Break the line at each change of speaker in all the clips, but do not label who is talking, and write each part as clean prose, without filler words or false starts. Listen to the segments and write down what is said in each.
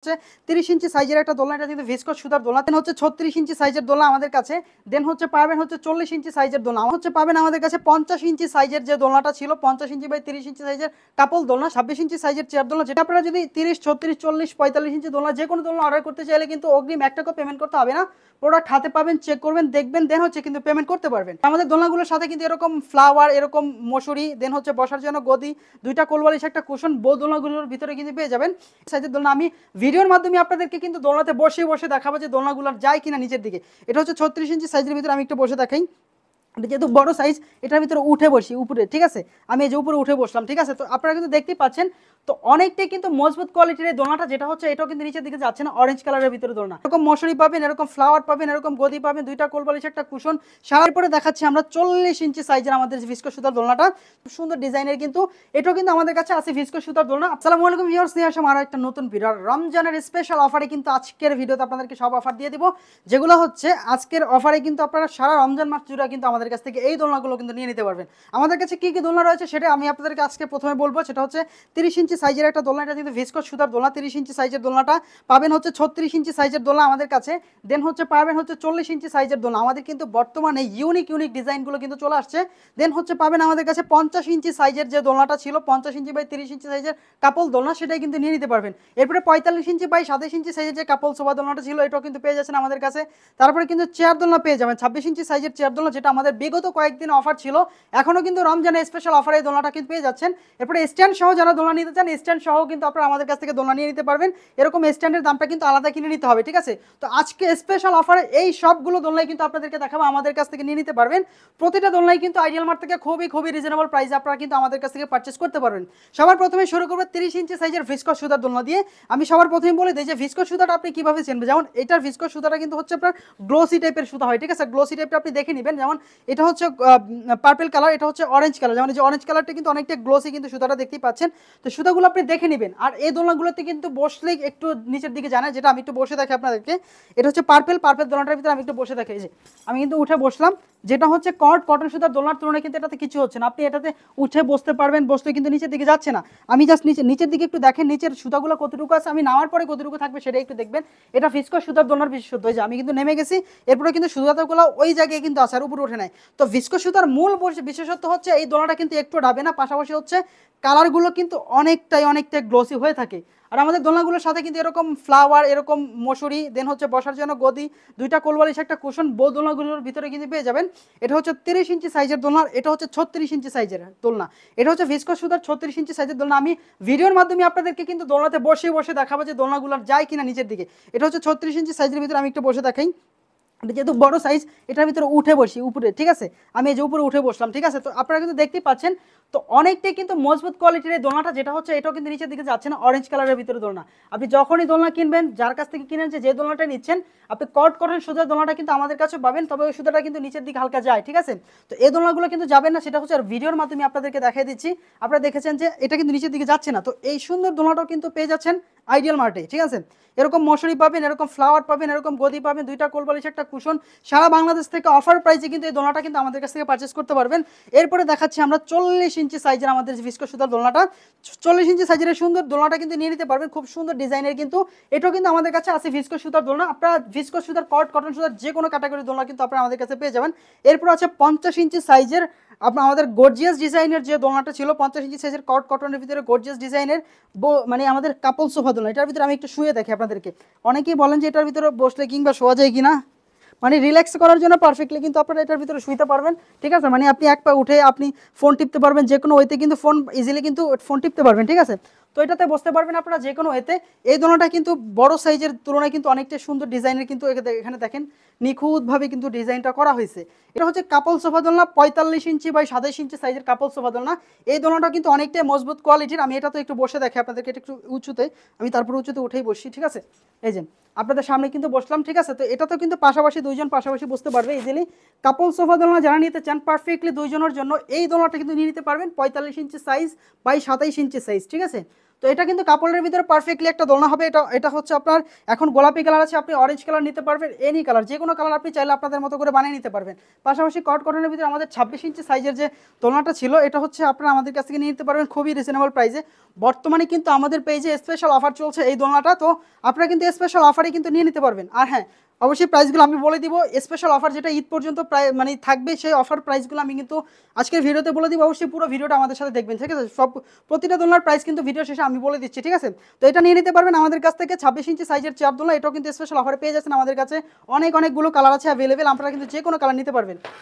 হচ্ছে 30 ইঞ্চি সাইজের একটা দোলনা, এটা কিন্তু ভিসকস সুতার দোলনা। দেন হচ্ছে 36 ইঞ্চি সাইজের দোলনা আমাদের কাছে। দেন হচ্ছে পাবেন হচ্ছে 40 ইঞ্চি সাইজের দোলনা। হচ্ছে পাবেন আমাদের কাছে 50 ইঞ্চি সাইজের যে দোলনাটা ছিল, 50 ইঞ্চি বাই 30 ইঞ্চি সাইজের কাপল দোলনা, 26 ইঞ্চি সাইজের চেয়ার দোলনা। যেটা আপনারা যদি 30, 36, 40, 45 ইঞ্চি দোলনা যে কোনো দোলনা অর্ডার করতে চাইলে কিন্তু অগ্রিম 1 টাকা পেমেন্ট করতে হবে না। প্রোডাক্ট হাতে পাবেন, চেক করবেন, দেখবেন, দেন হচ্ছে কিন্তু পেমেন্ট করতে পারবেন। আমাদের দোলনাগুলোর সাথে কিন্তু এরকম ফ্লাওয়ার, এরকম মশুরি, দেন হচ্ছে বসার জন্য গদি, দুইটা কোলবালিশ, একটা কুশন, বউ দোলনাগুলোর ভিতরে কিন্তু পেয়ে যাবেন সাইজের দোলনা। আমি ভিডিওর মাধ্যমে আপনাদেরকে কিন্তু দোলনাতে বসে বসে দেখাবো যে দোলনাগুলোর যায় কিনা নিচের দিকে। এটা হচ্ছে 36 ইঞ্চি সাইজের ভিতরে, আমি একটু বসে দেখাই। যেহেতু বড় সাইজ, এটার ভিতরে উঠে বসি উপরে, ঠিক আছে, আমি এই যে উপরে উঠে বসলাম, ঠিক আছে। তো আপনারা কিন্তু দেখতেই পাচ্ছেন, তো অনেকটাই কিন্তু মজবুত কোয়ালিটির এই দোলনাটা, যেটা হচ্ছে এটাও কিন্তু নিচের দিকে যাচ্ছে না, অরেঞ্জ কালারের ভিতরে দোলনা। এরকম মশারি পাবেন, এরকম ফ্লাওয়ার পাবেন, এরকম গদি পাবেন, দুইটা কোলবালিশ, একটা কুশন। সারার পরে দেখাচ্ছি আমরা 40 ইঞ্চি সাইজের আমাদের ভিসকস সুতার দোলনাটা, খুব সুন্দর ডিজাইনের কিন্তু। এটাও কিন্তু আমাদের কাছে আছে ভিসকস সুতার দোলনা। আসসালামু আলাইকুম ভিউয়ার্স, নিয়ে আসলাম আরো একটা নতুন ভিডিও। রমজানের স্পেশাল অফারে কিন্তু আজকের ভিডিওতে আপনাদেরকে সব অফার দিয়ে দিব, যেগুলো হচ্ছে আজকের অফারে কিন্তু আপনারা সারা রমজান মাস জুড়ে কিন্তু আমাদের কাছ থেকে এই দোলনাগুলো কিন্তু নিয়ে নিতে পারবেন। আমাদের কাছে কি কি দোলনা রয়েছে সেটা আমি আপনাদেরকে আজকে প্রথমে বলবো। সেটা হচ্ছে 30 ইঞ্চি সাইজের একটা দোলনা, এটা কিন্তু ভিসকস সুতার দোলনা। 30 ইঞ্চি সাইজের দোলনাটা পাবেন হচ্ছে 36 ইঞ্চি সাইজের দোলনা আমাদের কাছে। দেন হচ্ছে পাবেন হচ্ছে 40 ইঞ্চি সাইজের দোলনা। আমাদের কিন্তু বর্তমানে ইউনিক ডিজাইনগুলো কিন্তু চলে আসছে। দেন হচ্ছে পাবেন আমাদের কাছে 50 ইঞ্চি সাইজের যে দোলনাটা ছিল, 50 ইঞ্চি বাই 30 ইঞ্চি সাইজের কাপল দোলনা, সেটাই কিন্তু নিয়ে নিতে পারবেন। এরপরে 45 ইঞ্চি বাই 27 ইঞ্চি সাইজের যে কাপল সোফা দোলনাটা ছিল, এটাও কিন্তু পেয়ে যাচ্ছেন আমাদের কাছে। তারপরে কিন্তু চেয়ার দোলনা পেয়ে যাবেন, 26 ইঞ্চি সাইজের চেয়ার দোলনা, যেটা আমাদের বিগত কয়েকদিন অফার ছিল, এখনো কিন্তু রমজানের স্পেশাল অফারে এই দোলনাটা কিন্তু পেয়ে যাচ্ছেন। এরপরে স্ট্যান্ড সহ যারা দোলনা নিতে চান, স্ট্যান্ড সহ কিন্তু আপনারা আমাদের কাছ থেকে দোলনা নিয়ে নিতে পারবেন। এরকম স্ট্যান্ডের দামটা কিন্তু আলাদা কিনে নিতে হবে, ঠিক আছে। তো আজকে স্পেশাল অফারে এই সবগুলো দোলনাই কিন্তু আপনাদেরকে দেখাবো, আমাদের কাছ থেকে নিয়ে নিতে পারবেন। প্রতিটা দোলনাই কিন্তু আইডিয়াল মার্ট থেকে খুবই রিজনেবল প্রাইসে আপনারা কিন্তু আমাদের কাছ থেকে পারচেস করতে পারবেন। সবার প্রথমে শুরু করবো 30 ইঞ্চি সাইজের ভিসকস সুতার দোলনা দিয়ে। আমি সবার প্রথমে বলে দিই যে ভিসকস সুতাটা আপনি কিভাবে চিনবেন। যেমন এটার ভিসকস সুতাটা কিন্তু হচ্ছে আপনার গ্লোসি টাইপের সুতা হয়, ঠিক আছে। গ্লোসি টাইপটা আপনি দেখে নেবেন। যেমন এটা হচ্ছে পার্পল কালার, এটা হচ্ছে অরেঞ্জ কালার। যেমন এই যে অরেঞ্জ কালারটা কিন্তু অনেকটা গ্লোসি কিন্তু সুতাটা দেখতেই পাচ্ছেন। তো সুতাগুলো আপনি দেখে নেবেন। আর এই দোলনাগুলোতে কিন্তু বসলেই একটু নিচের দিকে জানায়, যেটা আমি একটু বসে দেখি আপনাদেরকে। এটা হচ্ছে পার্পল দোলনাটার ভিতরে আমি একটু বসে দেখি। এই যে আমি কিন্তু উঠে বসলাম, যেটা হচ্ছে কটন সুতার দোলনার তুলনায় কিন্তু এটাতে কিছু হচ্ছে না। আপনি এটাতে উঠে বসতে পারবেন, বসতে কিন্তু নিচের দিকে যাচ্ছে না। আমি জাস্ট নিচের দিকে একটু দেখেন, নিচের সুতাগুলো কতটুকু আছে, আমি নামার পরে কতটুকু থাকবে সেটা একটু দেখবেন। এটা ভিসকস সুতার দোলনার বিশেষত্ব। যে আমি কিন্তু নেমে গেছি, এরপরে কিন্তু সুতাগুলো ওই জায়গায় কিন্তু আছে, আর উপরে ওঠে নাই। তো ভিসকস সুতার মূল বিশেষত্ব হচ্ছে এই দোলনাটা কিন্তু একটু ডাবে না, পাশাপাশি হচ্ছে কালারগুলো কিন্তু অনেকটাই গ্লোসি হয়ে থাকে। আর আমাদের দোলনাগুলোর সাথে কিন্তু এরকম ফ্লাওয়ার, এরকম মশুরি, দেন হচ্ছে বসার জন্য গদি, দুইটা কোলবালিশ, একটা কুশন, বউ দোলনাগুলোর ভিতরে কিন্তু পেয়ে যাবেন। এটা হচ্ছে 30 ইঞ্চি সাইজের দোলনা, এটা হচ্ছে 36 ইঞ্চি সাইজের দোলনা। এটা হচ্ছে ভিসকস সুতার 36 ইঞ্চি সাইজের দোলনা। আমি ভিডিওর মাধ্যমে আপনাদেরকে কিন্তু দোলনাতে বসে বসে দেখাবো যে দোলনাগুলোর যায় কিনা নিচের দিকে। এটা হচ্ছে 36 ইঞ্চি সাইজের ভিতরে, আমি একটু বসে দেখাই। যেহেতু বড় সাইজ, এটার ভিতরে উঠে বসি উপরে, ঠিক আছে, আমি এই যে উপরে উঠে বসলাম, ঠিক আছে। তো আপনারা কিন্তু দেখতেই পাচ্ছেন, তো অনেকটাই কিন্তু মজবুত কোয়ালিটির এই দোলনাটা, যেটা হচ্ছে এটাও কিন্তু নিচের দিকে যাচ্ছে না, অরেঞ্জ কালারের ভিতরে দোলনা। আপনি যখনই দোলনা কিনবেন, যার কাছ থেকে কিনেন, যে দোলনাটা নিচ্ছেন, আপনি কটন সুতার দোলনাটা কিন্তু আমাদের কাছে পাবেন, তবে ওই সুতাটা কিন্তু নিচের দিকে হালকা যায়, ঠিক আছে। তো এই দোলনাগুলো কিন্তু যাবেন না, সেটা হচ্ছে আর ভিডিওর মাধ্যমে আপনাদেরকে দেখাই দিচ্ছি। আপনারা দেখেছেন যে এটা কিন্তু নিচের দিকে যাচ্ছে না। তো এই সুন্দর দোলনাটাও কিন্তু পেয়ে যাচ্ছেন আইডিয়াল মার্টে, ঠিক আছে। এরকম মশারি পাবেন, এরকম ফ্লাওয়ার পাবেন, এরকম গদি পাবেন, দুইটা কোলবালিশ, একটা কুশন। সারা বাংলাদেশ থেকে অফার প্রাইসে কিন্তু এই দোলনাটা কিন্তু আমাদের কাছ থেকে পারচেস করতে পারবেন। এরপরে দেখাচ্ছি আমরা 40 ইঞ্চি সাইজের আমাদের ভিসকস সুতার দোলনাটা। 40 ইঞ্চি সাইজের সুন্দর দোলনাটা কিন্তু নিয়ে নিতে পারবেন, খুব সুন্দর ডিজাইনের কিন্তু। এটাও কিন্তু আমাদের কাছে আছে ভিসকস সুতার দোলনা। আপনারা ভিসকস সুতার, কটন সুতার যে কোনো ক্যাটাগরির দোলনা কিন্তু আপনারা আমাদের কাছে পেয়ে যাবেন। এরপর আছে 50 ইঞ্চি সাইজের আপনার আমাদের গর্জিয়াস ডিজাইনের যে দোলনাটা ছিল, 50 ইঞ্চি সাইজের কটনের ভিতরে গর্জিয়াস ডিজাইনের মানে আমাদের কাপল সোফা দোলনা। এটার ভিতরে আমি একটু শুয়ে দেখি আপনাদেরকে। অনেকেই বলেন যে এটার ভিতরে বসলে কিংবা শোয়া যায় কিনা, মানে রিল্যাক্স করার জন্য পারফেক্টলি কিন্তু আপনারা এটার ভিতরে শুইতে পারবেন, ঠিক আছে। মানে আপনি এক পা উঠে আপনি ফোন টিপতে পারবেন, যে কোনো ওয়েতে কিন্তু ফোন ইজিলি কিন্তু ফোন টিপতে পারবেন, ঠিক আছে। তো এটাতে বসতে পারবেন আপনারা যে কোনো ওয়েতে। এই দোলনাটা কিন্তু বড় সাইজের তুলনায় কিন্তু অনেকটা সুন্দর ডিজাইনের কিন্তু এখানে দেখেন নিখুঁতভাবে কিন্তু ডিজাইনটা করা হয়েছে। এটা হচ্ছে কাপল সোফা দোলনা, 45 ইঞ্চি বাই 27 ইঞ্চি সাইজের কাপল সোফা দোলনা। এই দোলনাটা কিন্তু অনেকটাই মজবুত কোয়ালিটির। আমি এটা তো একটু বসে দেখি আপনাদেরকে, এটা একটু উঁচুতে, আমি তারপর উঁচুতে উঠেই বসি, ঠিক আছে। এই যে আপনাদের সামনে কিন্তু বসলাম, ঠিক আছে। তো এটা তো কিন্তু পাশাপাশি দুইজন পাশাপাশি বসতে পারবে ইজিলি। কাপল সোফা দোলনা যারা নিতে চান পারফেক্টলি দুইজনের জন্য, এই দোলনাটা কিন্তু নিয়ে নিতে পারবেন। 45 inch size by 27 inch size, ঠিক আছে। তো এটা কিন্তু কাপড়ের ভিতরে পারফেক্টলি একটা দোলনা হবে। এটা এটা হচ্ছে আপনার এখন গোলাপি কালার আছে, আপনি অরেঞ্জ কালার নিতে পারবেন, এনি কালার, যে কোনো কালার আপনি চাইলে আপনাদের মতো করে বানিয়ে নিতে পারবেন। পাশাপাশি কটনের ভিতরে আমাদের 26 ইঞ্চি সাইজের যে দোলনাটা ছিল, এটা হচ্ছে আপনারা আমাদের কাছ থেকে নিয়ে নিতে পারবেন খুবই রিজনেবল প্রাইসে। বর্তমানে কিন্তু আমাদের পেজে স্পেশাল অফার চলছে এই দোলনাটা, তো আপনারা কিন্তু স্পেশাল অফারে কিন্তু নিয়ে নিতে পারবেন। আর হ্যাঁ, অবশ্যই প্রাইসগুলো আমি বলে দিব, স্পেশাল অফার যেটা ঈদ পর্যন্ত প্রায় মানে থাকবে, সেই অফার প্রাইসগুলো আমি কিন্তু আজকের ভিডিওতে বলে দিব। অবশ্যই পুরো ভিডিওটা আমাদের সাথে দেখবেন, ঠিক আছে? সব প্রতিটা দোলনার প্রাইস কিন্তু ভিডিও শেষে আমি বলে দিচ্ছি, ঠিক আছে? তো এটা নিয়ে নিতে পারবেন আমাদের কাছ থেকে 26 ইঞ্চি সাইজের চেয়ার দোলনা। এটাও কিন্তু স্পেশাল অফারে পেয়ে যাচ্ছেন আমাদের কাছে। অনেকগুলো কালার আছে অ্যাভেলেবেল, আপনারা কিন্তু যে কোনো কালার নিতে পারবেন।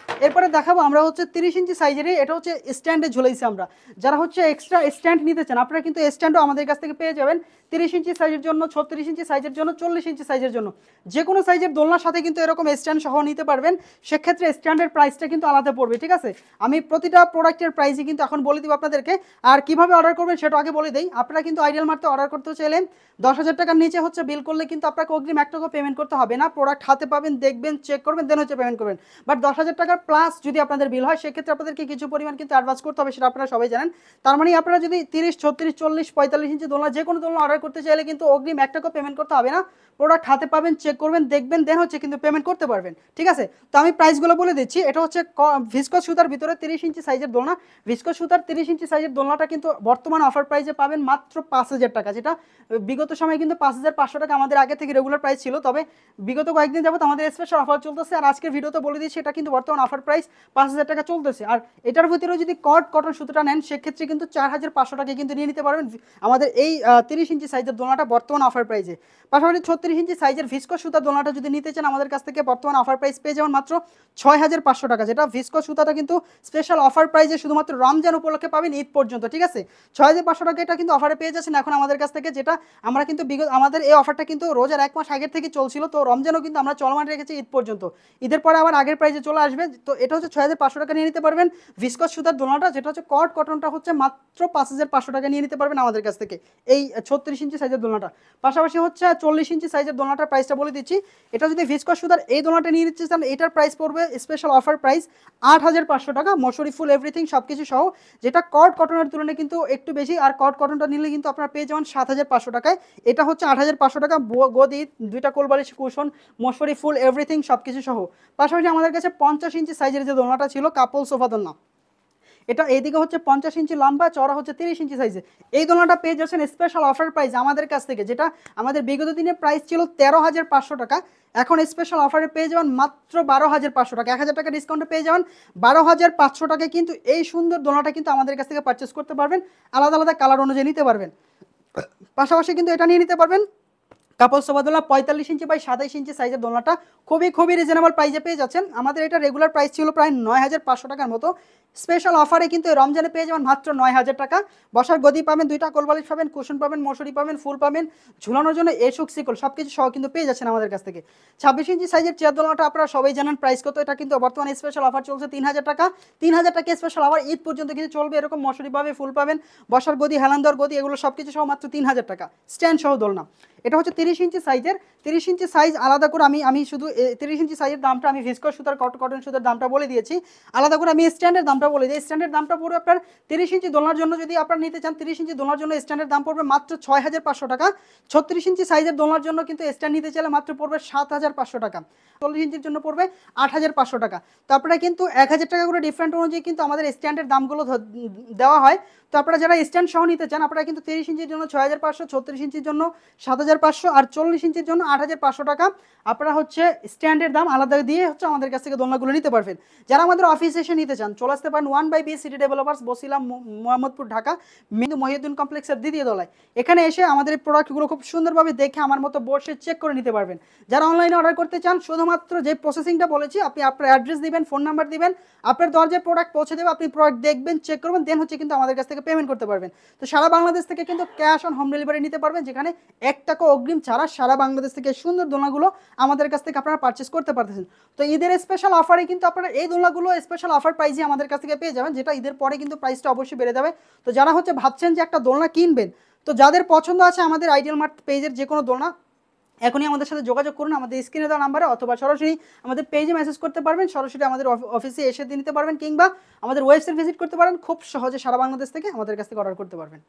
এরপরে দেখাবো আমরা হচ্ছে 30 ইঞ্চি সাইজেরই, এটা হচ্ছে স্ট্যান্ডে ঝুলাইছি আমরা। যারা হচ্ছে এক্সট্রা স্ট্যান্ড নিতে চান, আপনারা কিন্তু স্ট্যান্ডও আমাদের কাছ থেকে পেয়ে যাবেন 30 ইঞ্চি সাইজের জন্য, 36 ইঞ্চি সাইজের জন্য, 40 ইঞ্চি সাইজের জন্য। যে কোনো সাইজের দোলনার সাথে কিন্তু এরকম স্ট্যান্ড সহ নিতে পারবেন। সেক্ষেত্রে স্ট্যান্ডের প্রাইসটা কিন্তু আলাদা পড়বে, ঠিক আছে? আমি প্রতিটা প্রোডাক্টের প্রাইসই কিন্তু এখন বলে দিব আপনাদেরকে। আর কিভাবে অর্ডার করবেন সেটা আগে বলে দেই। আপনারা কিন্তু আইডিয়াল মার্টে অর্ডার করতে চাইলে 10,000 টাকার নিচে হচ্ছে বিল করলে কিন্তু আপনাকে অগ্রিম 1 টাকা পেমেন্ট করতে হবে না। প্রোডাক্ট হাতে পাবেন, দেখবেন, চেক করবেন, দেন হচ্ছে পেমেন্ট করবেন। বাট 10,000 টাকার প্লাস যদি আপনাদের বিল হয়, সেক্ষেত্রে আপনাদেরকে কিছু পরিমাণ কিন্তু অ্যাডভান্স করতে হবে, সেটা আপনারা সবাই জানেন। তার মানে আপনারা যদি 30, 36, 40, 45 ইঞ্চি দোলনা যে কোনো দোলনা অর্ডার করতে চাইলে কিন্তু অগ্রিম 1 টাকা পেমেন্ট করতে হবে না। প্রোডাক্ট হাতে পাবেন, চেক করবেন, দেখবেন, দেন হচ্ছে কিন্তু পেমেন্ট করতে পারবেন, ঠিক আছে? তো আমি প্রাইসগুলো বলে দিচ্ছি। এটা হচ্ছে ভিসকস সুতার ভিতরে 30 ইঞ্চি সাইজের দোলনা। ভিসকস সুতার 30 ইঞ্চি সাইজের দোলনাটা কিন্তু বর্তমান অফার প্রাইসে পাবেন মাত্র 5,000 টাকা, যেটা বিগত সময় কিন্তু 5,500 টাকা আমাদের আগে থেকে রেগুলার প্রাইস ছিল। তবে বিগত কয়েকদিন যাবত আমাদের স্পেশাল অফার চলতেছে, আর আজকের ভিডিওতে বলে দিচ্ছি এটা কিন্তু বর্তমান অফার প্রাইস 5,000 টাকা চলতেছে। আর এটার ভিতরে যদি কটন সুতোটা নেন, সেক্ষেত্রে কিন্তু 4,500 টাকা কিন্তু নিয়ে নিতে পারবেন আমাদের এই 30 ইঞ্চি সাইজের দোলনাটা বর্তমান অফার প্রাইসে। পাশাপাশি 36 ইঞ্চি সাইজের ভিসকস সুতার দোলনাটা যদি নিতে চান, আমাদের কাছ থেকে বর্তমান অফার প্রাইস পেয়ে যাবেন মাত্র 6,500 টাকা, যেটা ভিসকস সুতাটা কিন্তু স্পেশাল অফার প্রাইসে শুধুমাত্র রমজান উপলক্ষে পাবেন ঈদ পর্যন্ত, ঠিক আছে? 6,500 টাকা এটা কিন্তু অফারে পেয়ে যাচ্ছেন এখন আমাদের কাছ থেকে, যেটা আমরা কিন্তু আমাদের এই অফারটা কিন্তু রোজার 1 মাস আগের থেকে চলছিল। তো রমজানও কিন্তু আমরা চলমান রেখেছি ঈদ পর্যন্ত, ঈদের পরে আবার আগের প্রাইসে চলে আসবে। তো এটা হচ্ছে 6,500 টাকা নিয়ে নিতে পারবেন ভিসকস সুতার দোলনাটা, যেটা হচ্ছে কটনটা হচ্ছে মাত্র 5,500 টাকা নিয়ে নিতে পারবেন আমাদের কাছ থেকে এই 36 ইঞ্চি সাইজের দোলনাটা। পাশাপাশি হচ্ছে 40 ইঞ্চি সাইজের দোলনাটার প্রাইসটা বলে দিচ্ছি। এটা যদি ভিসকস সুতার এই দোলনাটা নিয়ে নিতে চান, এটার প্রাইস পড়বে স্পেশাল অফার প্রাইস 8,500 টাকা, মশারি ফুল এভরিথিং সব কিছু সহ, যেটা কটনের তুলনায় কিন্তু একটু বেশি। আর কটনটা নিলে কিন্তু আপনারা পেয়ে যাবেন 7,500 টাকায়। এটা হচ্ছে 8,500 টাকা, গদি, 2টা কোলবালিশ, কুশন, মশারি ফুল এভরিথিং সব কিছু সহ। পাশাপাশি আমাদের কাছে 50 ইঞ্চি সাইজের যে দোলনাটা ছিল, কাপল সোফা দোলনা, এটা এইদিকে হচ্ছে 50 ইঞ্চি লম্বা, চওড়া হচ্ছে 30 ইঞ্চি সাইজে। এই দোলনাটা পেয়ে যাচ্ছেন স্পেশাল অফার প্রাইস আমাদের কাছ থেকে, যেটা আমাদের বিগত দিনের প্রাইস ছিল 13,500 টাকা। এখন স্পেশাল অফারে পেয়ে যাবেন মাত্র 12,500 টাকা, 1,000 টাকা ডিসকাউন্টে পেয়ে যাবেন 12,500 টাকায় কিন্তু এই সুন্দর দোলনাটা কিন্তু আমাদের কাছ থেকে পারচেস করতে পারবেন, আলাদা আলাদা কালার অনুযায়ী নিতে পারবেন। পাশাপাশি কিন্তু এটা নিয়ে নিতে পারবেন কাপল সোফা দোলনা 45 ইঞ্চি বাই 27 ইঞ্চি সাইজের দোলনাটা খুবই রিজনেবল প্রাইসে পেয়ে যাচ্ছেন। আমাদের এটা রেগুলার প্রাইস ছিল প্রায় 9,500 টাকার মতো, স্পেশাল অফারে কিন্তু রমজানে পেয়ে যাবেন মাত্র 9,000 টাকা। বসার গদি পাবেন, 2টা কোলবালিশ পাবেন, কুশন পাবেন, মশারি পাবেন, ফুল পাবেন, ঝুলানোর জন্য এসুক সিকল সব কিছু সহ কিন্তু পেয়ে যাচ্ছেন আমাদের কাছ থেকে। 26 ইঞ্চি সাইজের চেয়ার দোলনাটা আপনারা সবাই জানেন প্রাইস কত, এটা কিন্তু বর্তমানে স্পেশাল অফার চলছে 3,000 টাকা। 3,000 টাকা স্পেশাল অফার ঈদ পর্যন্ত কিন্তু চলবে। এরকম মশারি পাবে, ফুল পাবেন, বসার গদি, হেলান্দর গদি, এগুলো সব কিছু সহ মাত্র 3,000 টাকা, স্ট্যান্ড সহ দোলনা। এটা হচ্ছে 30 ইঞ্চি সাইজের। 30 ইঞ্চি সাইজ আলাদা করে আমি শুধু 30 ইঞ্চি সাইজের দামটা আমি ভিসকস সুতার কটন সুতার দামটা বলে দিয়েছি। আলাদা করে আমি স্ট্যান্ডের দামটা বলে দিই। স্ট্যান্ডের দামটা পড়বে আপনার 30 ইঞ্চি দোলনার জন্য, যদি আপনারা নিতে চান 30 ইঞ্চি দোলনার জন্য স্ট্যান্ডের দাম পড়বে মাত্র 6,500 টাকা। 36 ইঞ্চি সাইজের দোলনার জন্য কিন্তু স্ট্যান্ড নিতে চাইলে মাত্র পড়বে 7,500 টাকা। 40 ইঞ্চির জন্য পড়বে 8,500 টাকা। তো আপনারা কিন্তু 1,000 টাকা করে ডিফারেন্ট অনুযায়ী কিন্তু আমাদের স্ট্যান্ডের দামগুলো দেওয়া হয়। তো আপনারা যারা স্ট্যান্ড সহ নিতে চান, আপনারা কিন্তু 30 ইঞ্চির জন্য 6,500, 36 ইঞ্চির জন্য 7,500 আর 40 ইঞ্চির জন্য 8,500 টাকা। আপনারা হচ্ছে স্ট্যান্ডের দাম আলাদা দিয়ে হচ্ছে আমাদের কাছ থেকে দোলনাগুলো নিতে পারবেন। যারা আমাদের অফিসে এসে নিতে চান, চলে আসতে পারেন 1/B city developers, Basila, Mohammadpur, Dhaka, Mintu Mohiuddin কমপ্লেক্সের দ্বিতীয় তলায়। এখানে এসে আমাদের এই প্রোডাক্টগুলো খুব সুন্দরভাবে দেখে আমার মতো বসে চেক করে নিতে পারবেন। যারা অনলাইনে অর্ডার করতে চান, শুধুমাত্র যে প্রসেসিংটা বলেছি, আপনি আপনার অ্যাড্রেস দিবেন, ফোন নাম্বার দিবেন, আপনার দরজায় প্রোডাক্ট পৌঁছে দেবে, আপনি প্রোডাক্ট দেখবেন, চেক করবেন, দেন হচ্ছে কিন্তু আমাদের কাছ থেকে পেমেন্ট করতে পারবেন। তো সারা বাংলাদেশ থেকে কিন্তু ক্যাশ অন হোম ডেলিভারি নিতে পারবেন, যেখানে 1 টাকা অগ্রিম ছাড়া সারা বাংলাদেশ থেকে সুন্দর দোলনাগুলো আমাদের কাছ থেকে আপনারা পারচেস করতে পারতেছেন। তো ঈদের স্পেশাল অফারে কিন্তু আপনারা এই দোলনাগুলো স্পেশাল অফার প্রাইসে আমাদের কাছ থেকে পেয়ে যাবেন, যেটা ঈদের পরে কিন্তু প্রাইসটা অবশ্যই বেড়ে যাবে। তো যারা হচ্ছে ভাবছেন যে একটা দোলনা কিনবেন, তো যাদের পছন্দ আছে আমাদের আইডিয়াল মার্ট পেজের যে কোনো দোলনা, এখনই আমাদের সাথে যোগাযোগ করুন আমাদের স্ক্রিনে দেওয়া নাম্বারে, অথবা সরাসরি আমাদের পেজে মেসেজ করতে পারবেন, সরাসরি আমাদের অফিসে এসে নিতে পারবেন, কিংবা আমাদের ওয়েবসাইট ভিজিট করতে পারেন। খুব সহজে সারা বাংলাদেশ থেকে আমাদের কাছ থেকে অর্ডার করতে পারবেন।